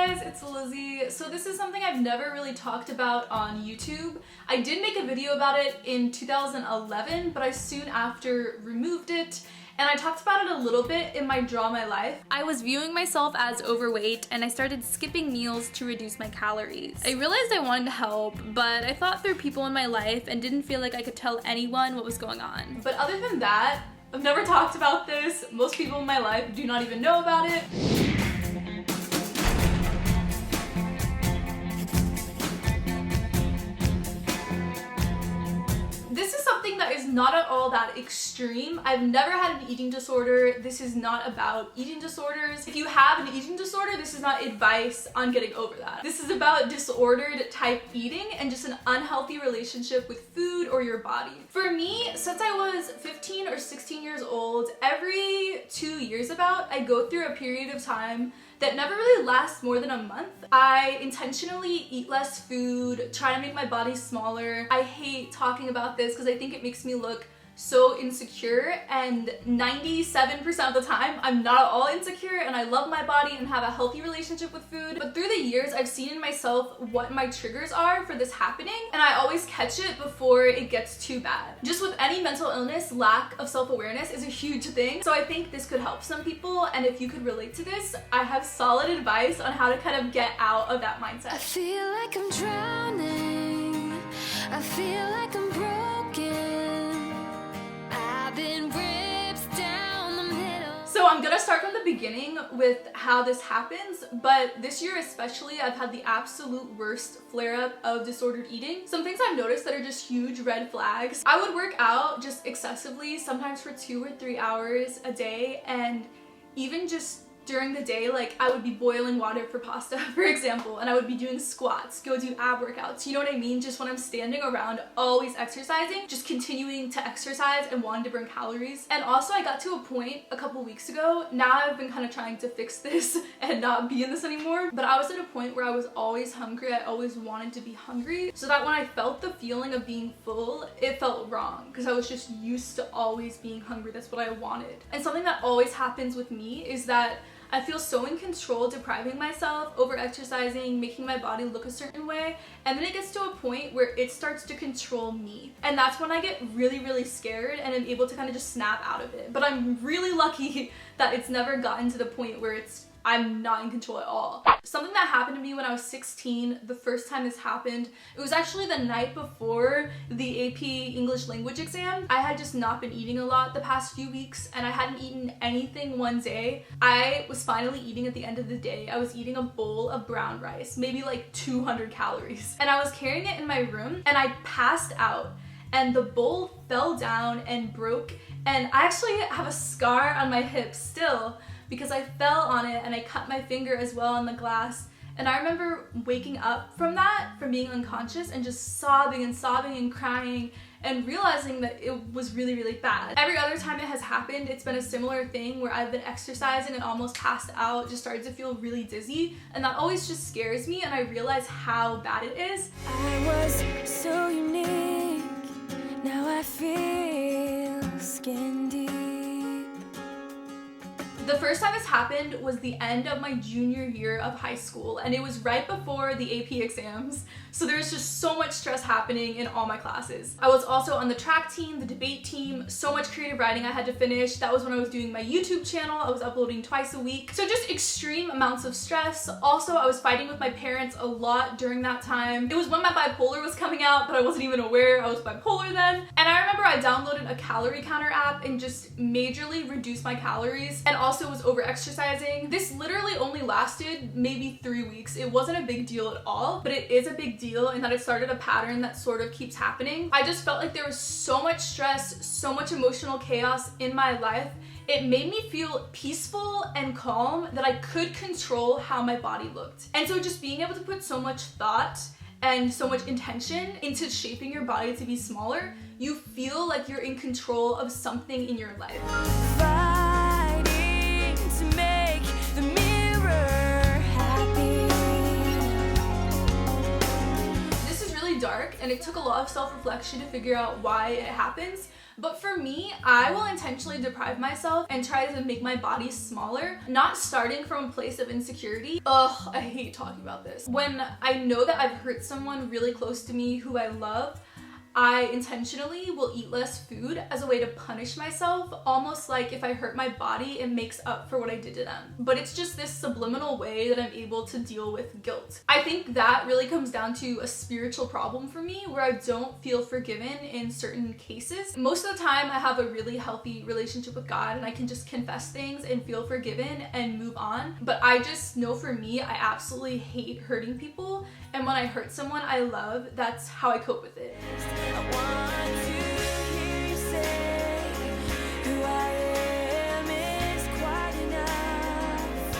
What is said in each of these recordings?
guys, it's Lizzie. So this is something I've never really talked about on YouTube. I did make a video about it in 2011, but I soon after removed it. And I talked about it a little bit in my Draw My Life. I was viewing myself as overweight and I started skipping meals to reduce my calories. I realized I wanted to help, but I thought through people in my life and didn't feel like I could tell anyone what was going on. But other than that, I've never talked about this. Most people in my life do not even know about it. This is something that is not at all that extreme. I've never had an eating disorder. This is not about eating disorders. If you have an eating disorder, this is not advice on getting over that. This is about disordered type eating and just an unhealthy relationship with food or your body. For me, since I was 15 or 16 years old, every 2 years about, I go through a period of time that never really lasts more than a month. I intentionally eat less food, try to make my body smaller. I hate talking about this because I think it makes me look so insecure, and 97% of the time I'm not at all insecure and I love my body and have a healthy relationship with food. But through the years I've seen in myself what my triggers are for this happening, and I always catch it before it gets too bad. Just with any mental illness, lack of self-awareness is a huge thing. So I think this could help some people, and if you could relate to this, I have solid advice on how to kind of get out of that mindset. I feel like I'm drowning. I feel like I'm broken. So I'm gonna start from the beginning with how this happens, but this year especially I've had the absolute worst flare-up of disordered eating. Some things I've noticed that are just huge red flags. I would work out just excessively, sometimes for 2 or 3 hours a day, and even just during the day, like I would be boiling water for pasta, for example, and I would be doing squats, go do ab workouts, you know what I mean? Just when I'm standing around, always exercising, just continuing to exercise and wanting to burn calories. And also I got to a point a couple weeks ago, now I've been kind of trying to fix this and not be in this anymore, but I was at a point where I was always hungry. I always wanted to be hungry, so that when I felt the feeling of being full, it felt wrong because I was just used to always being hungry. That's what I wanted. And something that always happens with me is that I feel so in control, depriving myself, over-exercising, making my body look a certain way, and then it gets to a point where it starts to control me. And that's when I get really, really scared and I'm able to kind of just snap out of it. But I'm really lucky that it's never gotten to the point where I'm not in control at all. Something that happened to me when I was 16, the first time this happened, it was actually the night before the AP English language exam. I had just not been eating a lot the past few weeks and I hadn't eaten anything one day. I was finally eating at the end of the day. I was eating a bowl of brown rice, maybe like 200 calories. And I was carrying it in my room and I passed out and the bowl fell down and broke, and I actually have a scar on my hip still because I fell on it and I cut my finger as well on the glass. And I remember waking up from that, from being unconscious, and just sobbing and crying and realizing that it was really, really bad. Every other time it has happened, it's been a similar thing where I've been exercising and almost passed out, just started to feel really dizzy, and that always just scares me, and I realize how bad it is. I was so unique, now I feel skin deep. The first time this happened was the end of my junior year of high school, and it was right before the AP exams, so there was just so much stress happening in all my classes. I was also on the track team, the debate team, so much creative writing I had to finish. That was when I was doing my YouTube channel. I was uploading twice a week, so just extreme amounts of stress. Also, I was fighting with my parents a lot during that time. It was when my bipolar was coming out, but I wasn't even aware I was bipolar then. And I remember I downloaded a calorie counter app and just majorly reduced my calories, and also was over exercising. This literally only lasted maybe 3 weeks. It wasn't a big deal at all, but it is a big deal in that it started a pattern that sort of keeps happening. I just felt like there was so much stress, so much emotional chaos in my life. It made me feel peaceful and calm that I could control how my body looked. And so just being able to put so much thought and so much intention into shaping your body to be smaller, you feel like you're in control of something in your life. To make the mirror happy. This is really dark and it took a lot of self-reflection to figure out why it happens. But for me, I will intentionally deprive myself and try to make my body smaller, not starting from a place of insecurity. Ugh, I hate talking about this. When I know that I've hurt someone really close to me who I love, I intentionally will eat less food as a way to punish myself, almost like if I hurt my body, it makes up for what I did to them. But it's just this subliminal way that I'm able to deal with guilt. I think that really comes down to a spiritual problem for me, where I don't feel forgiven in certain cases. Most of the time, I have a really healthy relationship with God and I can just confess things and feel forgiven and move on. But I just know for me, I absolutely hate hurting people. And when I hurt someone I love, that's how I cope with it. I want to hear you say who I am is quite enough.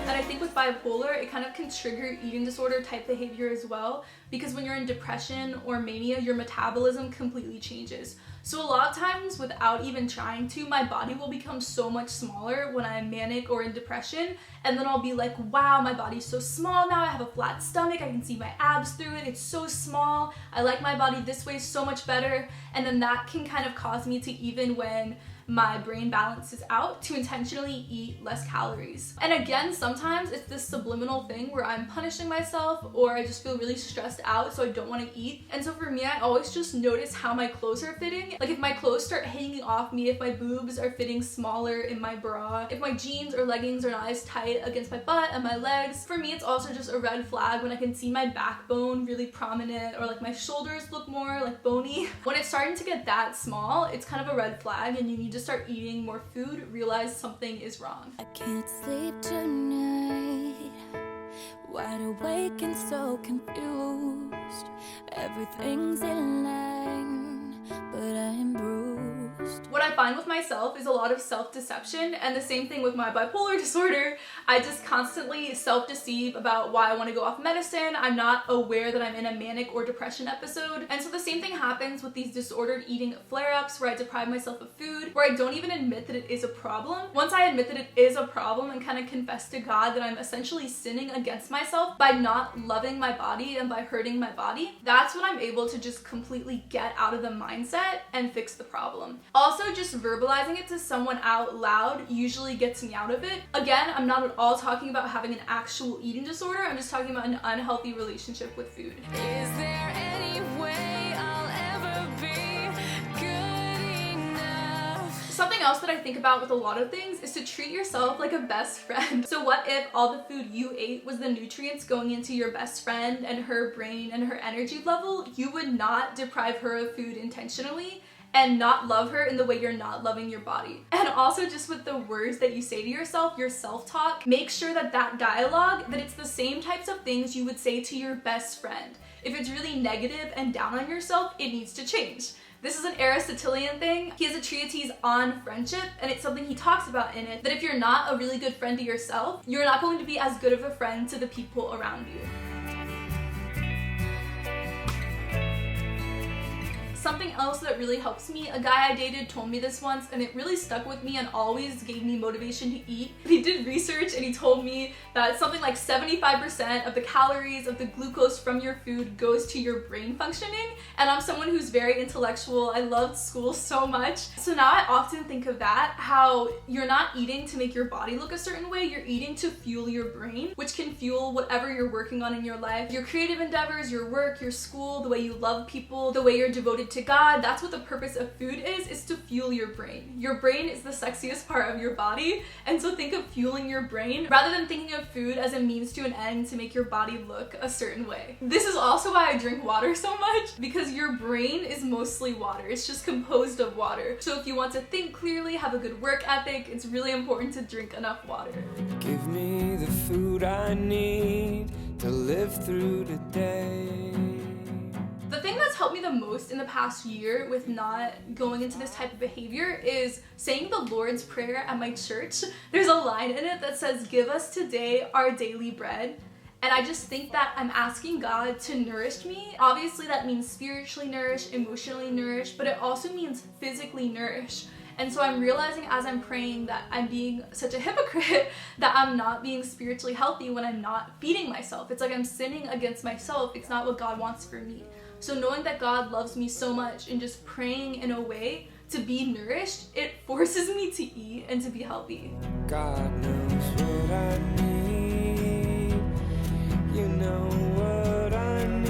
And I think with bipolar, it kind of can trigger eating disorder type behavior as well, because when you're in depression or mania, your metabolism completely changes. So a lot of times, without even trying to, my body will become so much smaller when I'm manic or in depression, and then I'll be like, wow, my body's so small now, I have a flat stomach, I can see my abs through it, it's so small, I like my body this way so much better, and then that can kind of cause me to, even when my brain balances out, to intentionally eat less calories. And again, sometimes it's this subliminal thing where I'm punishing myself, or I just feel really stressed out so I don't want to eat. And so for me, I always just notice how my clothes are fitting. Like if my clothes start hanging off me, if my boobs are fitting smaller in my bra, if my jeans or leggings are not as tight against my butt and my legs. For me, it's also just a red flag when I can see my backbone really prominent, or like my shoulders look more like bony. When it's starting to get that small, it's kind of a red flag and you need to start eating more food, realize something is wrong. I can't sleep tonight, wide awake and so confused. Everything's in line, but I'm bruised. What I find with myself is a lot of self-deception, and the same thing with my bipolar disorder. I just constantly self-deceive about why I want to go off medicine. I'm not aware that I'm in a manic or depression episode. And so the same thing happens with these disordered eating flare-ups, where I deprive myself of food, where I don't even admit that it is a problem. Once I admit that it is a problem and kind of confess to God that I'm essentially sinning against myself by not loving my body and by hurting my body, that's when I'm able to just completely get out of the mindset and fix the problem. Also, just verbalizing it to someone out loud usually gets me out of it. Again, I'm not at all talking about having an actual eating disorder. I'm just talking about an unhealthy relationship with food. Is there any way I'll ever be good enough? Something else that I think about with a lot of things is to treat yourself like a best friend. So what if all the food you ate was the nutrients going into your best friend and her brain and her energy level? You would not deprive her of food intentionally and not love her in the way you're not loving your body. And also, just with the words that you say to yourself, your self-talk, make sure that that dialogue, that it's the same types of things you would say to your best friend. If it's really negative and down on yourself, it needs to change. This is an Aristotelian thing. He has a treatise on friendship, and it's something he talks about in it, that if you're not a really good friend to yourself, you're not going to be as good of a friend to the people around you. Something else that really helps me, a guy I dated told me this once, and it really stuck with me and always gave me motivation to eat. He did research and he told me that something like 75% of the calories of the glucose from your food goes to your brain functioning. And I'm someone who's very intellectual. I loved school so much. So now I often think of that, how you're not eating to make your body look a certain way, you're eating to fuel your brain, which can fuel whatever you're working on in your life. Your creative endeavors, your work, your school, the way you love people, the way you're devoted to God. That's what the purpose of food is to fuel your brain. Your brain is the sexiest part of your body, and so think of fueling your brain rather than thinking of food as a means to an end to make your body look a certain way. This is also why I drink water so much, because your brain is mostly water. It's just composed of water. So if you want to think clearly, have a good work ethic, it's really important to drink enough water. Give me the food I need to live through the day. The thing that's helped me the most in the past year with not going into this type of behavior is saying the Lord's Prayer at my church. There's a line in it that says, "Give us today our daily bread." And I just think that I'm asking God to nourish me. Obviously that means spiritually nourished, emotionally nourished, but it also means physically nourished. And so I'm realizing as I'm praying that I'm being such a hypocrite, that I'm not being spiritually healthy when I'm not feeding myself. It's like I'm sinning against myself. It's not what God wants for me. So knowing that God loves me so much and just praying in a way to be nourished, it forces me to eat and to be healthy. God knows what I need. You know what I need.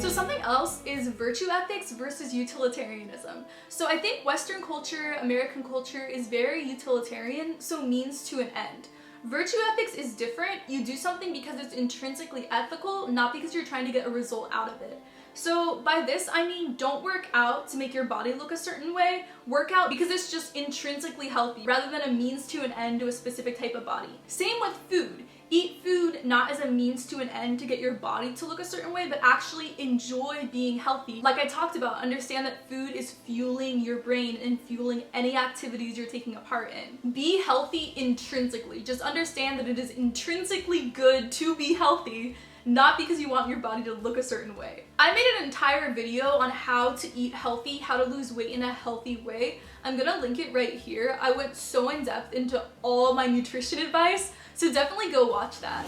So something else is virtue ethics versus utilitarianism. So I think Western culture, American culture is very utilitarian, so means to an end. Virtue ethics is different. You do something because it's intrinsically ethical, not because you're trying to get a result out of it. So by this, I mean don't work out to make your body look a certain way. Work out because it's just intrinsically healthy rather than a means to an end to a specific type of body. Same with food. Eat food not as a means to an end to get your body to look a certain way, but actually enjoy being healthy. Like I talked about, understand that food is fueling your brain and fueling any activities you're taking a part in. Be healthy intrinsically. Just understand that it is intrinsically good to be healthy, not because you want your body to look a certain way. I made an entire video on how to eat healthy, how to lose weight in a healthy way. I'm gonna link it right here. I went so in depth into all my nutrition advice, so definitely go watch that.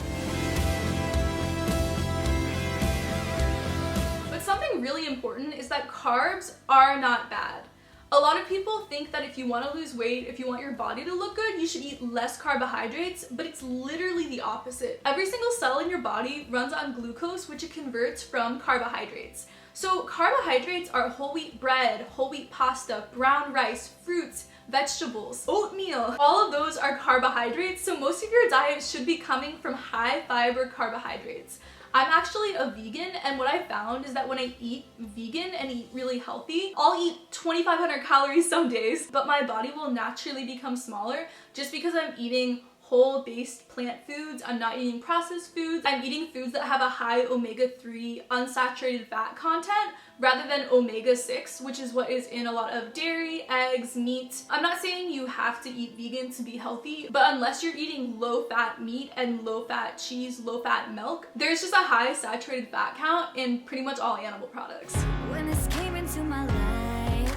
But something really important is that carbs are not bad. A lot of people think that if you want to lose weight, if you want your body to look good, you should eat less carbohydrates, but it's literally the opposite. Every single cell in your body runs on glucose, which it converts from carbohydrates. So carbohydrates are whole wheat bread, whole wheat pasta, brown rice, fruits, vegetables, oatmeal. All of those are carbohydrates, so most of your diet should be coming from high fiber carbohydrates. I'm actually a vegan, and what I found is that when I eat vegan and eat really healthy, I'll eat 2,500 calories some days, but my body will naturally become smaller just because I'm eating whole-based plant foods. I'm not eating processed foods. I'm eating foods that have a high omega-3 unsaturated fat content rather than omega-6, which is what is in a lot of dairy, eggs, meat. I'm not saying you have to eat vegan to be healthy, but unless you're eating low-fat meat and low-fat cheese, low-fat milk, there's just a high saturated fat count in pretty much all animal products. When this came into my life,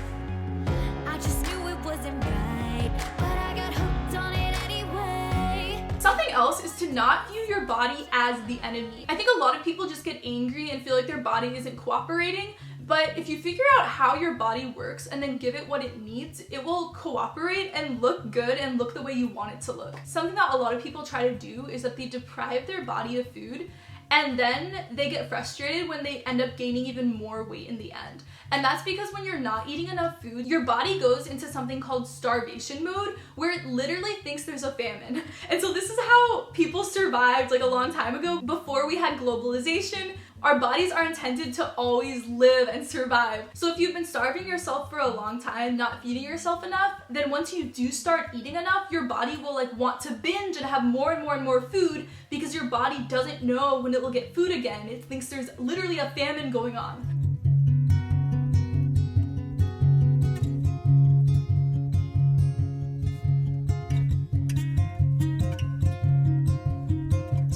I just knew it wasn't right, but I got hooked on it anyway. Something else is to not view your body as the enemy. I think a lot of people just get angry and feel like their body isn't cooperating, but if you figure out how your body works and then give it what it needs, it will cooperate and look good and look the way you want it to look. Something that a lot of people try to do is that they deprive their body of food and then they get frustrated when they end up gaining even more weight in the end. And that's because when you're not eating enough food, your body goes into something called starvation mode, where it literally thinks there's a famine. And so this is how people survived like a long time ago, before we had globalization. Our bodies are intended to always live and survive. So if you've been starving yourself for a long time, not feeding yourself enough, then once you do start eating enough, your body will want to binge and have more and more and more food, because your body doesn't know when it will get food again. It thinks there's literally a famine going on.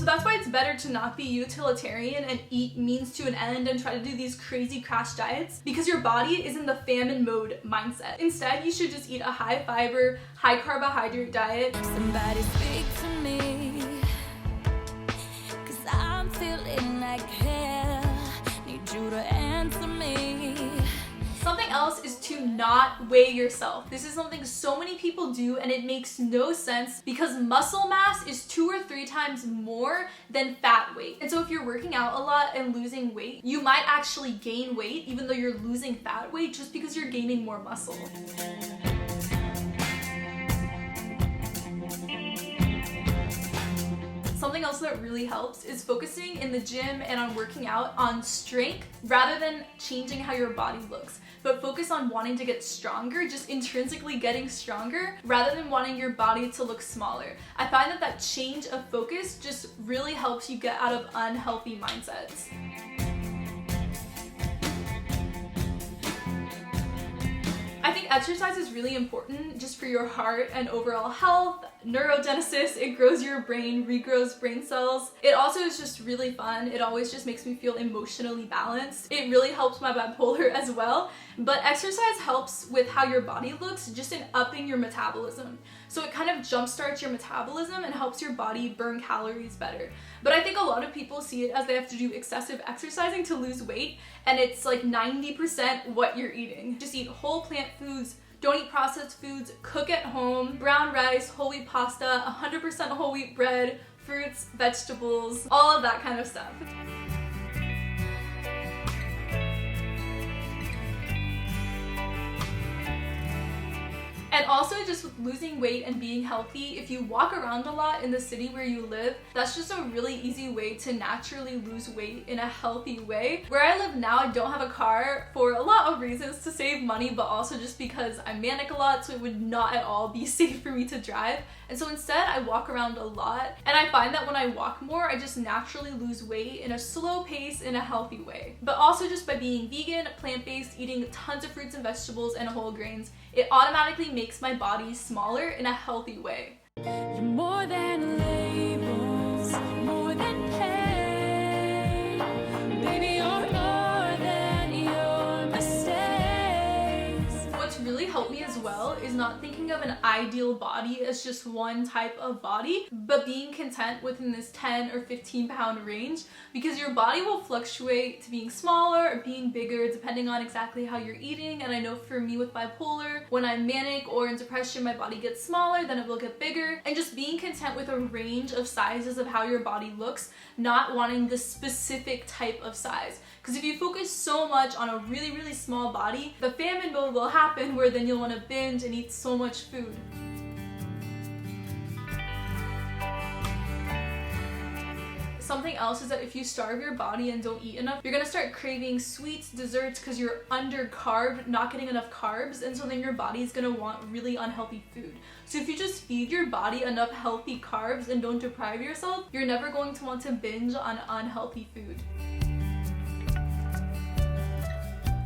That's why it's better to not be utilitarian and eat means to an end and try to do these crazy crash diets, because your body is in the famine mode mindset. Instead, you should just eat a high fiber, high carbohydrate diet. Somebody speak to me, 'cause I'm feeling like hell. Need you to answer me. Something else is to not weigh yourself. This is something so many people do, and it makes no sense because muscle mass is 2 or 3 times more than fat weight. And so if you're working out a lot and losing weight, you might actually gain weight even though you're losing fat weight just because you're gaining more muscle. Something else that really helps is focusing in the gym and on working out on strength rather than changing how your body looks. But focus on wanting to get stronger, just intrinsically getting stronger, rather than wanting your body to look smaller. I find that that change of focus just really helps you get out of unhealthy mindsets. I think exercise is really important just for your heart and overall health. neurogenesis. It grows your brain, regrows brain cells. It also is just really fun. It always just makes me feel emotionally balanced. It really helps my bipolar as well. But exercise helps with how your body looks, just in upping your metabolism. So it kind of jumpstarts your metabolism and helps your body burn calories better. But I think a lot of people see it as they have to do excessive exercising to lose weight, and it's like 90% what you're eating. Just eat whole plant foods, don't eat processed foods, cook at home, brown rice, whole wheat pasta, 100% whole wheat bread, fruits, vegetables, all of that kind of stuff. And also just with losing weight and being healthy, if you walk around a lot in the city where you live, that's just a really easy way to naturally lose weight in a healthy way. Where I live now, I don't have a car for a lot of reasons, to save money, but also just because I'm manic a lot, so it would not at all be safe for me to drive. And so instead, I walk around a lot, and I find that when I walk more, I just naturally lose weight in a slow pace in a healthy way. But also just by being vegan, plant-based, eating tons of fruits and vegetables and whole grains, it automatically makes my body smaller in a healthy way. You're more than labels, more than pain. Baby, you're more than your mistakes. What's really helped me as well is not thinking of an ideal body as just one type of body, but being content within this 10 or 15 pound range, because your body will fluctuate to being smaller or being bigger depending on exactly how you're eating. And I know for me with bipolar, when I'm manic or in depression, my body gets smaller, then it will get bigger. And just being content with a range of sizes of how your body looks, not wanting the specific type of size. Because if you focus so much on a really, really small body, the famine mode will happen where then you'll want to binge and eat so much food. Something else is that if you starve your body and don't eat enough, you're gonna start craving sweets, desserts, because you're under-carved, not getting enough carbs, and so then your body's gonna want really unhealthy food. So if you just feed your body enough healthy carbs and don't deprive yourself, you're never going to want to binge on unhealthy food.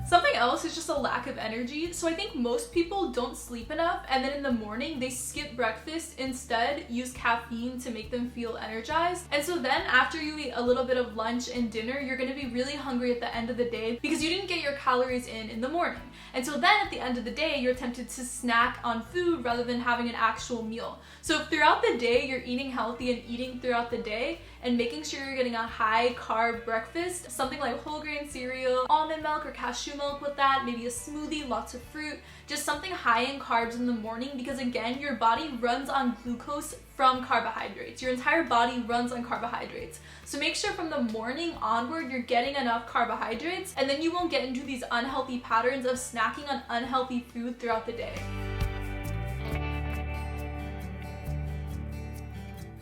Something else is just a lack of energy. So I think most people don't sleep enough, and then in the morning they skip breakfast, instead use caffeine to make them feel energized. And so then after you eat a little bit of lunch and dinner, you're gonna be really hungry at the end of the day because you didn't get your calories in the morning. And so then at the end of the day, you're tempted to snack on food rather than having an actual meal. So if throughout the day you're eating healthy and eating throughout the day and making sure you're getting a high carb breakfast, something like whole grain cereal, almond milk or cashew milk with that, maybe a smoothie, lots of fruit, just something high in carbs in the morning, because again, your body runs on glucose from carbohydrates. Your entire body runs on carbohydrates. So make sure from the morning onward you're getting enough carbohydrates, and then you won't get into these unhealthy patterns of snacking on unhealthy food throughout the day.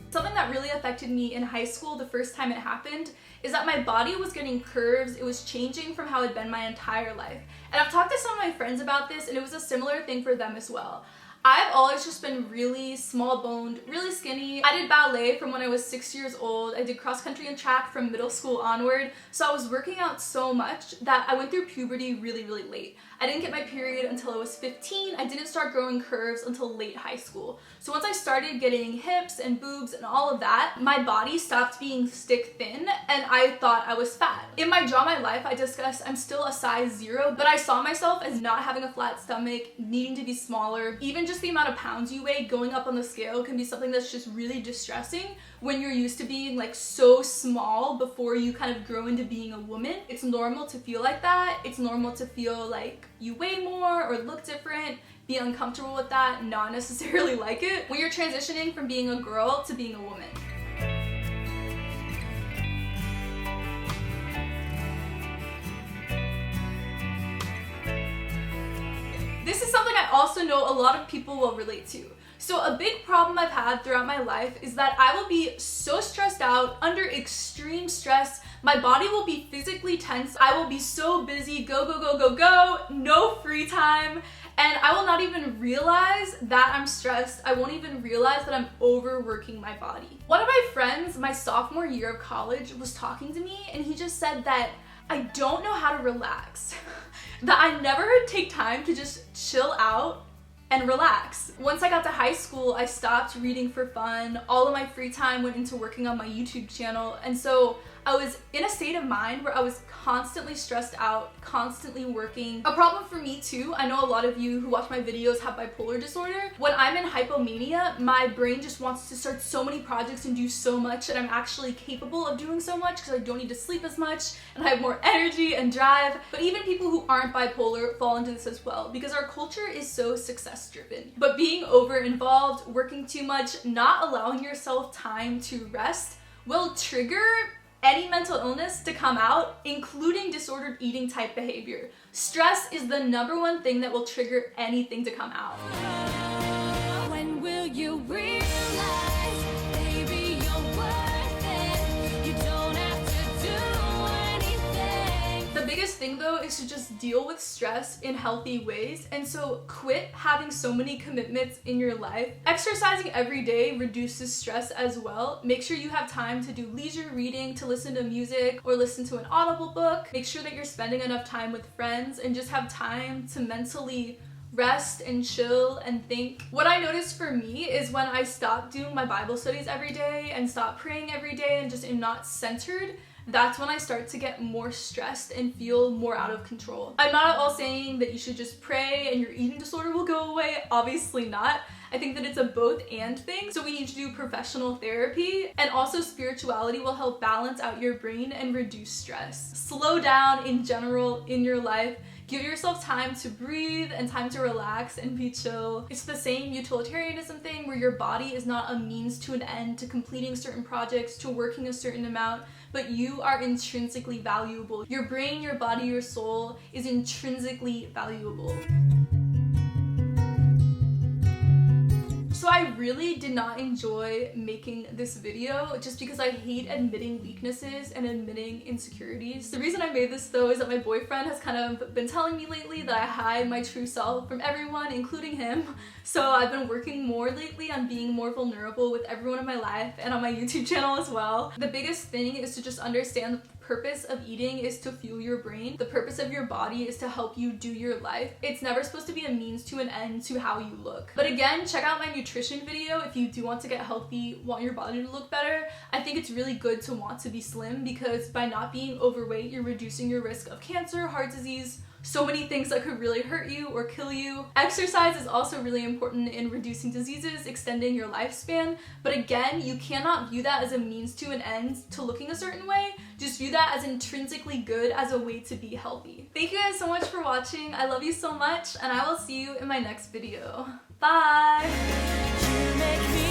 Something that really affected me in high school the first time it happened is that my body was getting curves. It was changing from how it had been my entire life. And I've talked to some of my friends about this, and it was a similar thing for them as well. I've always just been really small boned, really skinny. I did ballet from when I was 6 years old. I did cross country and track from middle school onward. So I was working out so much that I went through puberty really, really late. I didn't get my period until I was 15. I didn't start growing curves until late high school. So once I started getting hips and boobs and all of that, my body stopped being stick thin and I thought I was fat. In my Draw My Life, I discussed I'm still a size 0, but I saw myself as not having a flat stomach, needing to be smaller. Even just the amount of pounds you weigh going up on the scale can be something that's just really distressing when you're used to being like so small before you kind of grow into being a woman. It's normal to feel like that. It's normal to feel like you weigh more or look different, be uncomfortable with that, not necessarily like it when you're transitioning from being a girl to being a woman. This is something I also know a lot of people will relate to. So a big problem I've had throughout my life is that I will be so stressed out, under extreme stress. My body will be physically tense. I will be so busy, go, go, go, go, go, no free time. And I will not even realize that I'm stressed. I won't even realize that I'm overworking my body. One of my friends, my sophomore year of college, was talking to me and he just said that I don't know how to relax. That I never take time to just chill out and relax. Once I got to high school, I stopped reading for fun. All of my free time went into working on my YouTube channel, and so I was in a state of mind where I was constantly stressed out, constantly working. A problem for me too, I know a lot of you who watch my videos have bipolar disorder. When I'm in hypomania, my brain just wants to start so many projects and do so much that I'm actually capable of doing so much because I don't need to sleep as much and I have more energy and drive. But even people who aren't bipolar fall into this as well because our culture is so success driven. But being over involved, working too much, not allowing yourself time to rest will trigger any mental illness to come out, including disordered eating type behavior. Stress is the #1 thing that will trigger anything to come out. When will you realize, baby, you're worth it? You don't have to do anything. The biggest thing though is to just deal with stress in healthy ways, and so quit having so many commitments in your life. Exercising every day reduces stress as well. Make sure you have time to do leisure reading, to listen to music or listen to an audible book. Make sure that you're spending enough time with friends and just have time to mentally rest and chill and think. What I noticed for me is when I stopped doing my Bible studies every day and stopped praying every day and just am not centered, that's when I start to get more stressed and feel more out of control. I'm not at all saying that you should just pray and your eating disorder will go away. Obviously not. I think that it's a both and thing. So we need to do professional therapy, and also spirituality will help balance out your brain and reduce stress. Slow down in general in your life. Give yourself time to breathe and time to relax and be chill. It's the same utilitarianism thing where your body is not a means to an end, to completing certain projects, to working a certain amount, but you are intrinsically valuable. Your brain, your body, your soul is intrinsically valuable. So I really did not enjoy making this video just because I hate admitting weaknesses and admitting insecurities. The reason I made this though is that my boyfriend has kind of been telling me lately that I hide my true self from everyone, including him. So I've been working more lately on being more vulnerable with everyone in my life and on my YouTube channel as well. The biggest thing is to just understand that the purpose of eating is to fuel your brain. The purpose of your body is to help you do your life. It's never supposed to be a means to an end to how you look. But again, check out my nutrition video if you do want to get healthy, want your body to look better. I think it's really good to want to be slim because by not being overweight, you're reducing your risk of cancer, heart disease, so many things that could really hurt you or kill you. Exercise is also really important in reducing diseases, extending your lifespan. But again, you cannot view that as a means to an end to looking a certain way. Just view that as intrinsically good as a way to be healthy. Thank you guys so much for watching. I love you so much, and I will see you in my next video. Bye! You make me